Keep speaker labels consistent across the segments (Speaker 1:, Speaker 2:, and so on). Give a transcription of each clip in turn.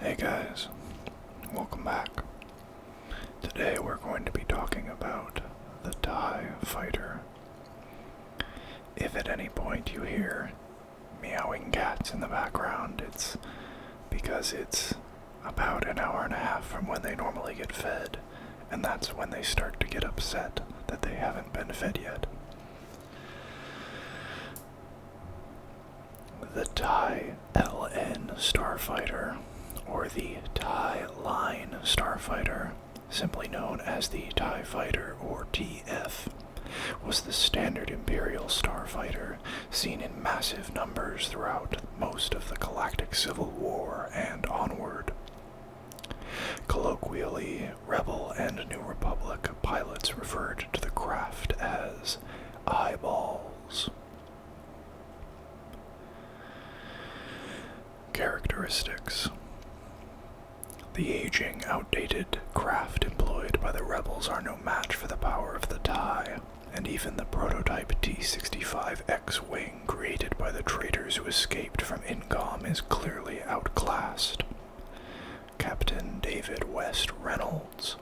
Speaker 1: Hey guys, welcome back. Today we're going to be talking about the TIE Fighter. If at any point you hear meowing cats in the background, it's because it's about an hour and a half from when they normally get fed, and that's when they start to get upset that they haven't been fed yet. The TIE LN Starfighter, or the TIE Line Starfighter, simply known as the TIE Fighter or TF, was the standard Imperial starfighter seen in massive numbers throughout most of the Galactic Civil War and onward. Colloquially, Rebel and New Republic pilots referred to the craft as eyeballs. Characteristics. The aging, outdated craft employed by the Rebels are no match for the power of the TIE, and even the prototype T-65 X-Wing created by the traitors who escaped from INCOM is clearly outclassed. Captain David West Reynolds.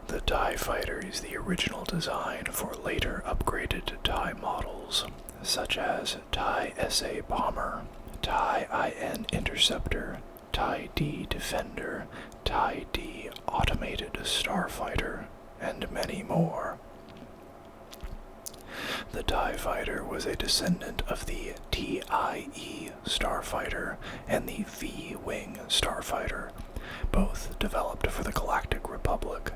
Speaker 1: The TIE Fighter is the original design for later upgraded TIE models, such as TIE SA Bomber, TIE IN Interceptor, TIE D Defender, TIE D Automated Starfighter, and many more. The TIE Fighter was a descendant of the TIE Starfighter and the V-Wing Starfighter, both developed for the Galactic Republic,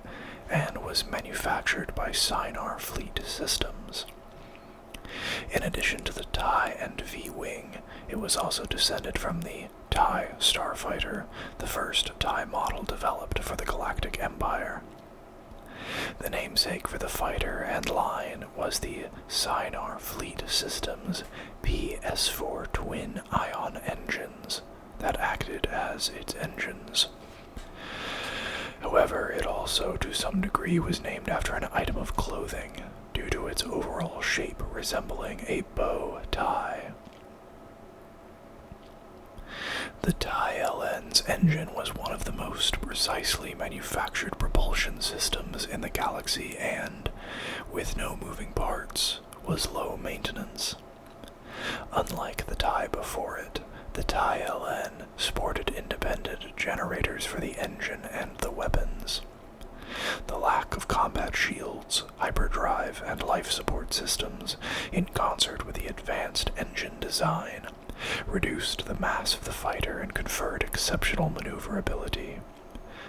Speaker 1: and was manufactured by Sinar Fleet Systems. In addition to the TIE and V-Wing, it was also descended from the TIE Starfighter, the first TIE model developed for the Galactic Empire. The namesake for the fighter and line was the Sinar Fleet Systems PS4 twin-ion engines that acted as its engines. However, it also to some degree was named after an item of clothing, due to its overall shape resembling a bow tie. The TIE LN's engine was one of the most precisely manufactured propulsion systems in the galaxy and, with no moving parts, was low maintenance. Unlike the TIE before it, the TIE LN sported independent generators for the engine and the weapons. The lack of combat shields, hyperdrive, and life support systems, in concert with the advanced engine design, reduced the mass of the fighter and conferred exceptional maneuverability.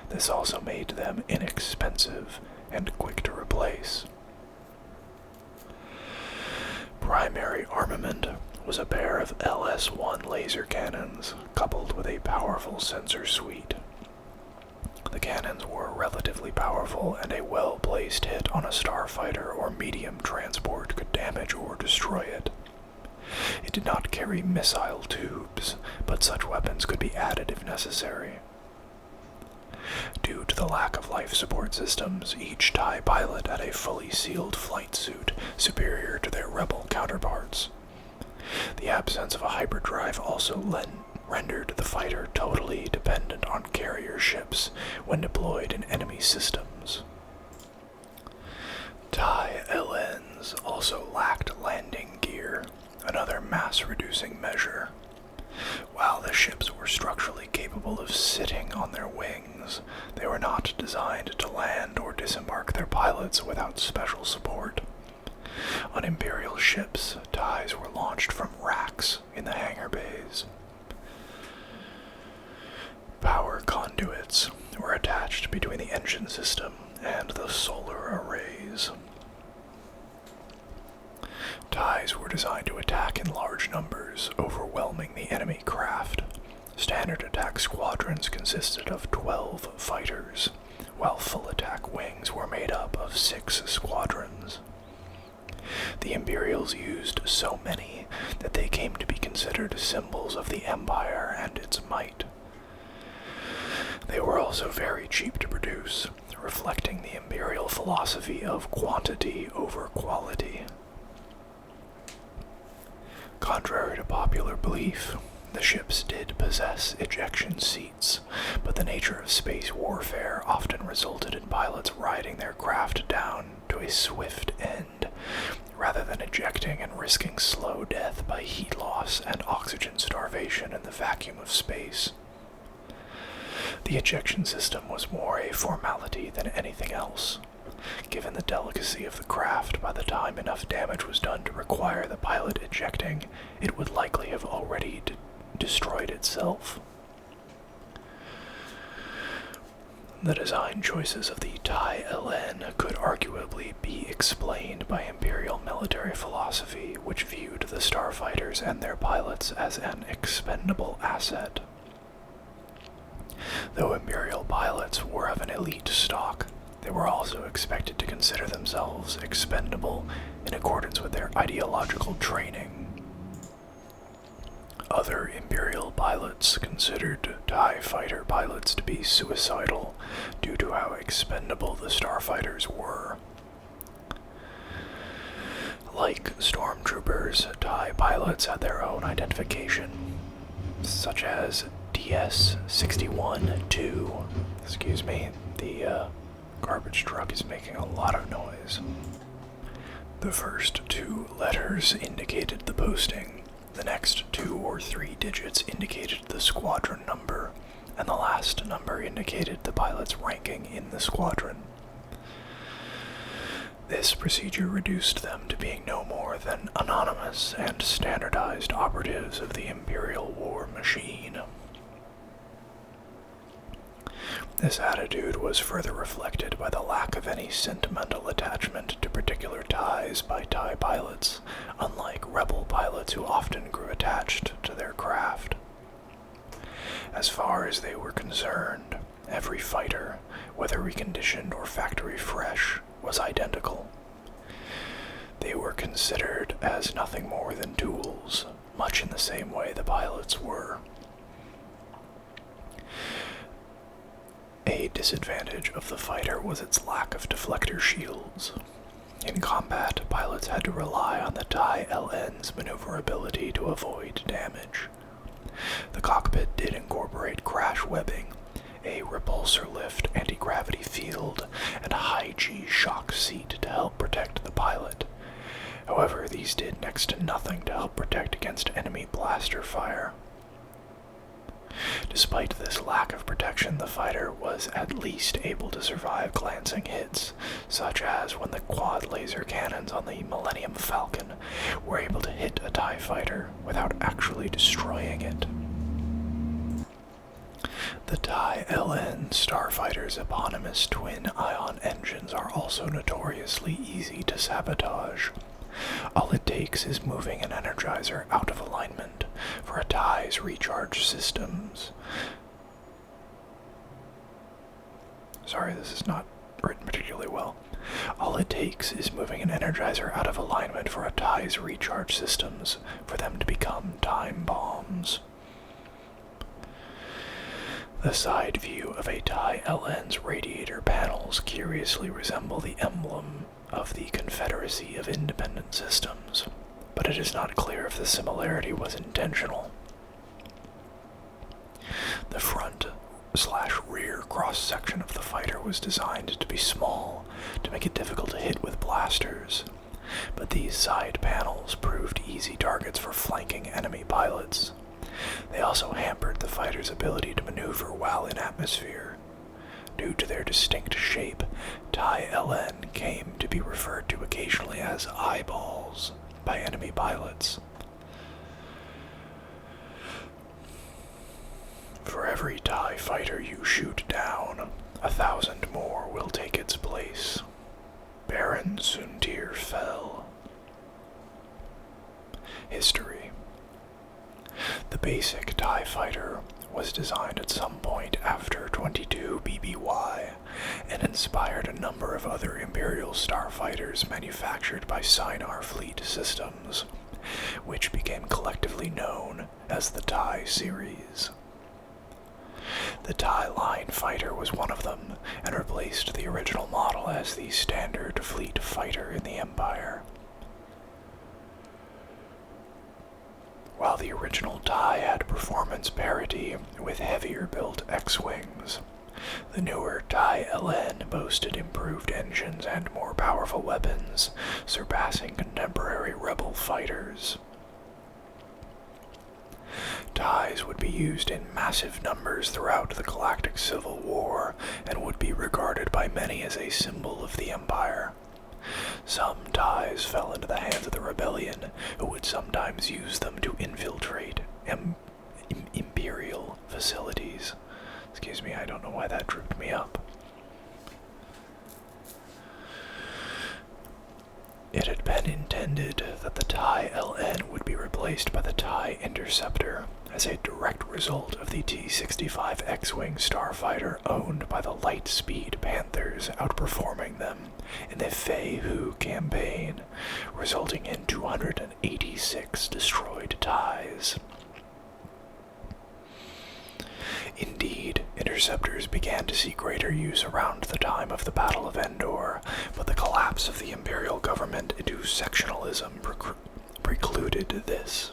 Speaker 1: This also made them inexpensive and quick to replace. Primary armament was a pair of LS-1 laser cannons, coupled with a powerful sensor suite. The cannons were relatively powerful, and a well-placed hit on a starfighter or medium transport could damage or destroy it. It did not carry missile tubes, but such weapons could be added if necessary. Due to the lack of life support systems, each TIE pilot had a fully sealed flight suit superior to their Rebel counterparts. The absence of a hyperdrive also rendered the fighter totally dependent on carrier ships when deployed in enemy systems. TIE LNs also lacked landing gear, another mass-reducing measure. While the ships were structurally capable of sitting on their wings, they were not designed to land or disembark their pilots without special support. On Imperial ships, TIEs were launched from racks in the hangar bays. Power conduits were attached between the engine system and the solar arrays. TIEs were designed to attack in large numbers, overwhelming the enemy craft. Standard attack squadrons consisted of 12 fighters, while full attack wings were made up of 6 squadrons. The Imperials used so many that they came to be considered symbols of the Empire and its might. They were also very cheap to produce, reflecting the Imperial philosophy of quantity over quality. Contrary to popular belief, the The ships did possess ejection seats, but the nature of space warfare often resulted in pilots riding their craft down to a swift end, rather than ejecting and risking slow death by heat loss and oxygen starvation in the vacuum of space. The ejection system was more a formality than anything else. Given the delicacy of the craft, by the time enough damage was done to require the pilot ejecting, it would likely have already destroyed itself. The design choices of the TIE LN could arguably be explained by Imperial military philosophy, which viewed the starfighters and their pilots as an expendable asset. Though Imperial pilots were of an elite stock, they were also expected to consider themselves expendable in accordance with their ideological training. Other Imperial pilots considered TIE fighter pilots to be suicidal due to how expendable the starfighters were. Like stormtroopers, TIE pilots had their own identification, such as DS-61-2. Excuse me, the garbage truck is making a lot of noise. The first two letters indicated the posting. The next 2 or 3 digits indicated the squadron number, and the last number indicated the pilot's ranking in the squadron. This procedure reduced them to being no more than anonymous and standardized operatives of the Imperial war machine. This attitude was further reflected by the lack of any sentimental attachment to particular TIEs by TIE pilots, unlike Rebel pilots who often grew attached to their craft. As far as they were concerned, every fighter, whether reconditioned or factory fresh, was identical. They were considered as nothing more than tools, much in the same way the pilots were. A disadvantage of the fighter was its lack of deflector shields. In combat, pilots had to rely on the TIE LN's maneuverability to avoid damage. The cockpit did incorporate crash webbing, a repulsor lift anti-gravity field, and a high-G shock seat to help protect the pilot. However, these did next to nothing to help protect against enemy blaster fire. Despite this lack of protection, the fighter was at least able to survive glancing hits, such as when the quad laser cannons on the Millennium Falcon were able to hit a TIE fighter without actually destroying it. The TIE LN Starfighter's eponymous twin-ion engines are also notoriously easy to sabotage. All it takes is moving an energizer out of alignment for a TIE's recharge systems. Sorry, this is not written particularly well. All it takes is moving an energizer out of alignment for a TIE's recharge systems for them to become time bombs. The side view of a TIE LN's radiator panels curiously resemble the emblem of the Confederacy of Independent Systems, but it is not clear if the similarity was intentional. The front/rear cross-section of the fighter was designed to be small, to make it difficult to hit with blasters, but these side panels proved easy targets for flanking enemy pilots. They also hampered the fighter's ability to maneuver while in atmosphere. Due to their distinct shape, TIE LN came to be referred to occasionally as eyeballs by enemy pilots. For every TIE fighter you shoot down, 1,000 more will take its place. Baron Suntir fell. History. The basic TIE fighter was designed at some point after 22 BBY and inspired a number of other Imperial starfighters manufactured by Sinar Fleet Systems, which became collectively known as the TIE series. The TIE Line fighter was one of them and replaced the original model as the standard fleet fighter in the Empire. While the original TIE had performance parity with heavier-built X-Wings, the newer TIE LN boasted improved engines and more powerful weapons, surpassing contemporary Rebel fighters. TIEs would be used in massive numbers throughout the Galactic Civil War and would be regarded by many as a symbol of the Empire. Some TIEs fell into the hands of the Rebellion, who would sometimes use them to infiltrate Imperial facilities. Excuse me, I don't know why that tripped me up. It had been intended that the TIE LN would be replaced by the TIE Interceptor as a direct result of the T-65 X-Wing starfighter owned by the Lightspeed Panthers outperforming them in the Fei-Hu campaign, resulting in 286 destroyed TIEs. Indeed, interceptors began to see greater use around the time of the Battle of Endor, but the collapse of the Imperial government into sectionalism precluded this.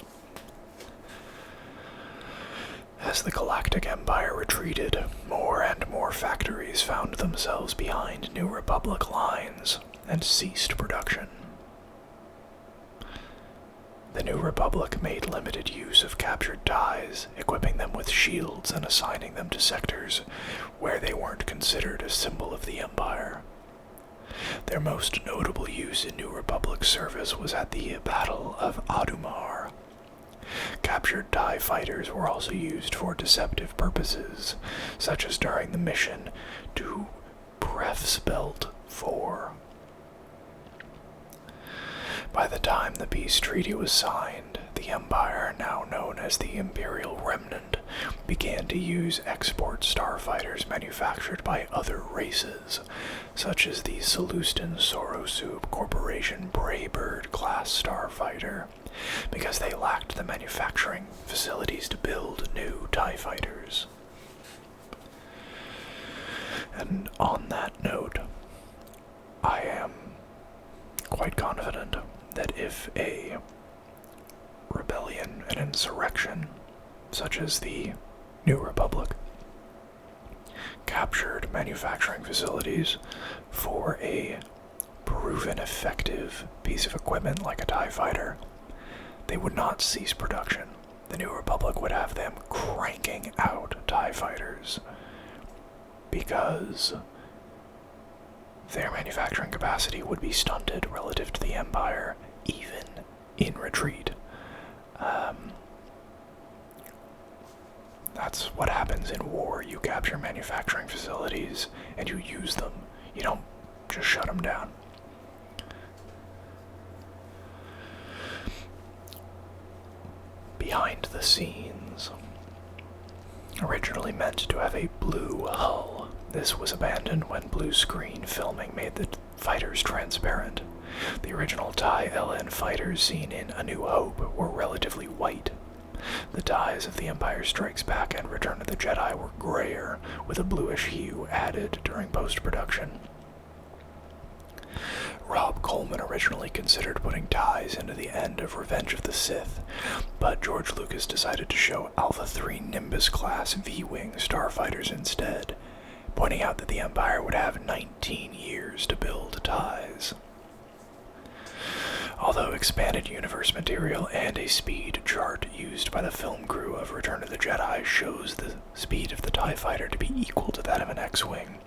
Speaker 1: As the Galactic Empire retreated, more and more factories found themselves behind New Republic lines and ceased production. The New Republic made limited use of captured TIEs, equipping them with shields and assigning them to sectors where they weren't considered a symbol of the Empire. Their most notable use in New Republic service was at the Battle of Adumar. Captured TIE fighters were also used for deceptive purposes, such as during the mission to Belt 4. By the time the peace treaty was signed, the Empire, now known as the Imperial Remnant, began to use export starfighters manufactured by other races, such as the Salustan Sorosub Corporation Braybird class starfighter, because they lacked the manufacturing facilities to build new TIE fighters. And on that note, I am quite confident that if a rebellion, an insurrection, such as the New Republic, captured manufacturing facilities for a proven effective piece of equipment like a TIE fighter, they would not cease production. The New Republic would have them cranking out TIE fighters because their manufacturing capacity would be stunted relative to the Empire, even in retreat. That's what happens in war. You capture manufacturing facilities and you use them. You don't just shut them down. Behind the scenes. Originally meant to have a blue hull, this was abandoned when blue screen filming made the fighters transparent. The original TIE LN fighters seen in A New Hope were relatively white. The TIEs of The Empire Strikes Back and Return of the Jedi were grayer, with a bluish hue added during post-production. Rob Coleman originally considered putting TIEs into the end of Revenge of the Sith, but George Lucas decided to show Alpha 3 Nimbus-class V-Wing starfighters instead, pointing out that the Empire would have 19 years to build TIEs. Although expanded universe material and a speed chart used by the film crew of Return of the Jedi shows the speed of the TIE fighter to be equal to that of an X-Wing,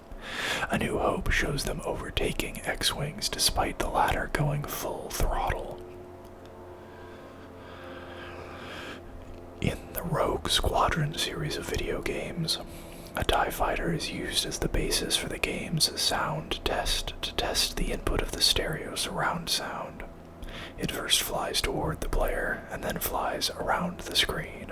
Speaker 1: A New Hope shows them overtaking X-Wings despite the latter going full throttle. In the Rogue Squadron series of video games, a TIE fighter is used as the basis for the game's sound test to test the input of the stereo surround sound. It first flies toward the player and then flies around the screen.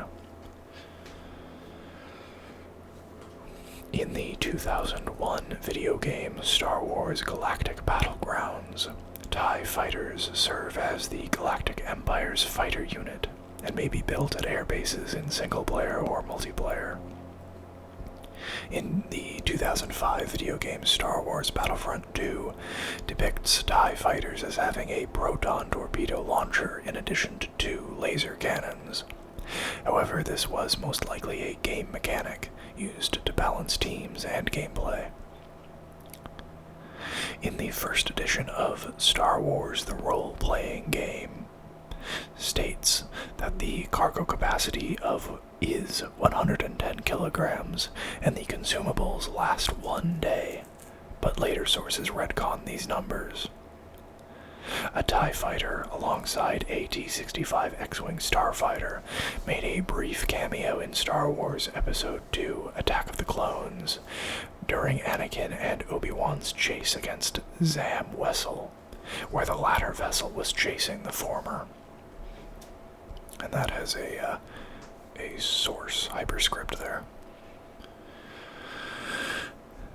Speaker 1: In the 2001 video game Star Wars Galactic Battlegrounds, TIE fighters serve as the Galactic Empire's fighter unit and may be built at air bases in single-player or multiplayer. In the 2005 video game Star Wars Battlefront 2 depicts TIE fighters as having a proton torpedo launcher in addition to 2 laser cannons. However, this was most likely a game mechanic used to balance teams and gameplay. In the first edition of Star Wars the Role-Playing Game, states that the cargo capacity is 110 kilograms and the consumables last 1 day, but later sources retcon these numbers. A TIE fighter alongside a T-65 X-Wing starfighter made a brief cameo in Star Wars Episode II Attack of the Clones during Anakin and Obi-Wan's chase against Zam Wesell, where the latter vessel was chasing the former. And that has a source hyperscript there.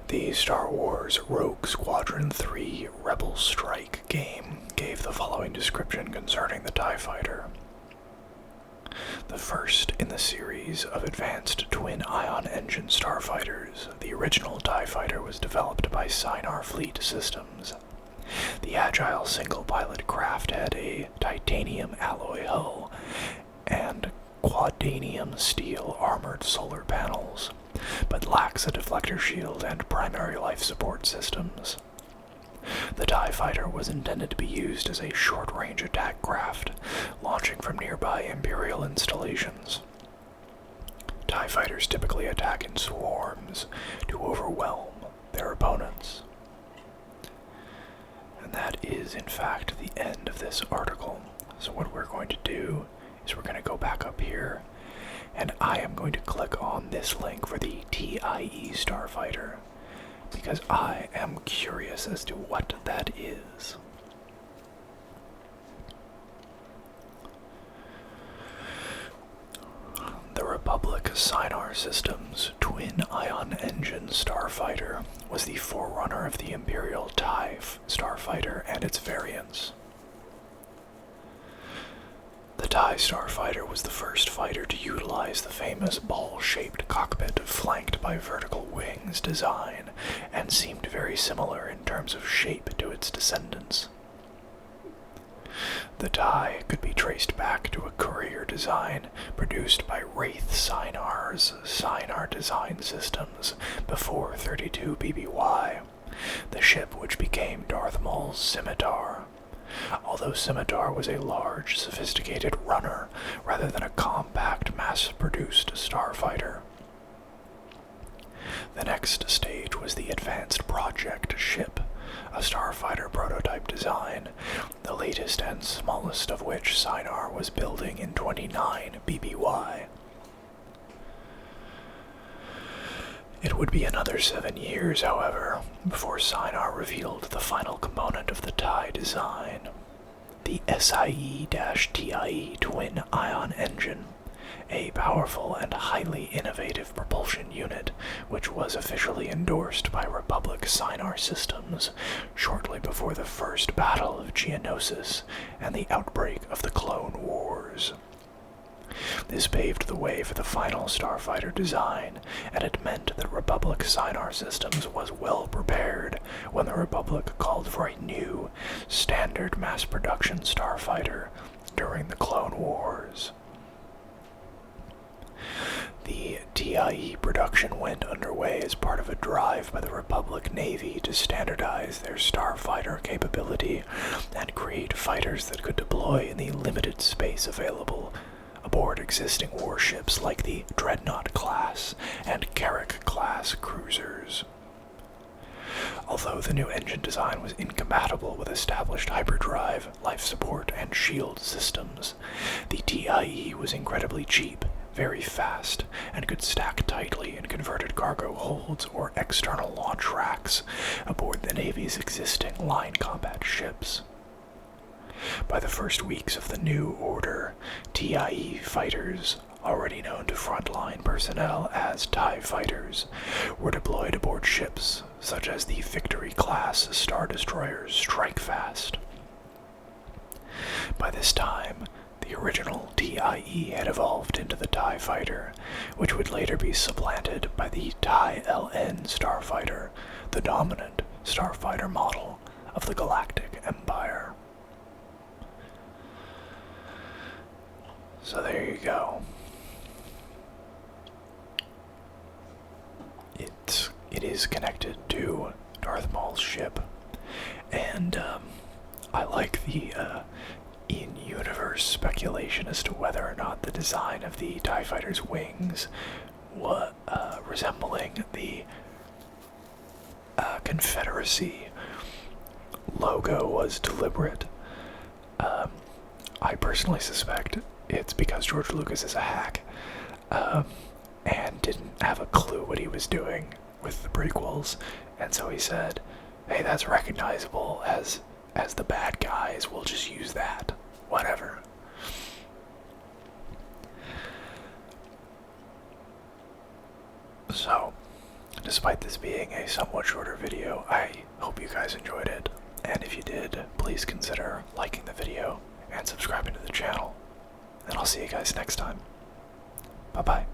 Speaker 1: The Star Wars Rogue Squadron 3 Rebel Strike game gave the following description concerning the TIE Fighter. The first in the series of advanced twin-ion engine starfighters, the original TIE Fighter was developed by Sinar Fleet Systems. The agile single-pilot craft had a titanium alloy hull and quadanium steel armored solar panels, but lacks a deflector shield and primary life support systems. The TIE Fighter was intended to be used as a short-range attack craft, launching from nearby Imperial installations. TIE Fighters typically attack in swarms to overwhelm their opponents. And that is, in fact, the end of this article. So what we're going to do is we're going to go back up here, and I am going to click on this link for the TIE Starfighter, because I am curious as to what that is. The Republic Sinar Systems twin-ion engine starfighter was the forerunner of the Imperial TIE Starfighter and its variants. The TIE Starfighter was the first fighter to utilize the famous ball-shaped cockpit flanked by vertical wings design, and seemed very similar in terms of shape to its descendants. The TIE could be traced back to a courier design produced by Wraith Sinar's Sinar Design Systems before 32 BBY, the ship which became Darth Maul's Scimitar. Although Scimitar was a large, sophisticated runner rather than a compact, mass-produced starfighter. The next stage was the Advanced Project ship, a starfighter prototype design, the latest and smallest of which Sinar was building in 29 BBY. It would be another 7 years, however, before Sinar revealed the final component of the TIE design, the SIE-TIE twin-ion engine, a powerful and highly innovative propulsion unit which was officially endorsed by Republic Sinar Systems shortly before the First Battle of Geonosis and the outbreak of the Clone Wars. This paved the way for the final starfighter design, and it meant that Republic Sinar Systems was well prepared when the Republic called for a new, standard mass-production starfighter during the Clone Wars. The TIE production went underway as part of a drive by the Republic Navy to standardize their starfighter capability and create fighters that could deploy in the limited space available aboard existing warships like the Dreadnought class and Carrack class cruisers. Although the new engine design was incompatible with established hyperdrive, life support, and shield systems, the TIE was incredibly cheap, very fast, and could stack tightly in converted cargo holds or external launch racks aboard the Navy's existing line combat ships. By the first weeks of the new order, TIE fighters, already known to frontline personnel as TIE fighters, were deployed aboard ships such as the Victory-class Star Destroyers Strike Fast. By this time, the original TIE had evolved into the TIE Fighter, which would later be supplanted by the TIE LN Starfighter, the dominant starfighter model of the Galactic Empire. So there you go. it is connected to Darth Maul's ship. And I like the in-universe speculation as to whether or not the design of the TIE Fighter's wings resembling the Confederacy logo was deliberate. I personally suspect it's because George Lucas is a hack and didn't have a clue what he was doing with the prequels, and so he said, hey, that's recognizable as the bad guys, we'll just use that. Whatever. So, despite this being a somewhat shorter video, I hope you guys enjoyed it, and if you did, please consider liking the video and subscribing to the channel, and I'll see you guys next time. Bye-bye.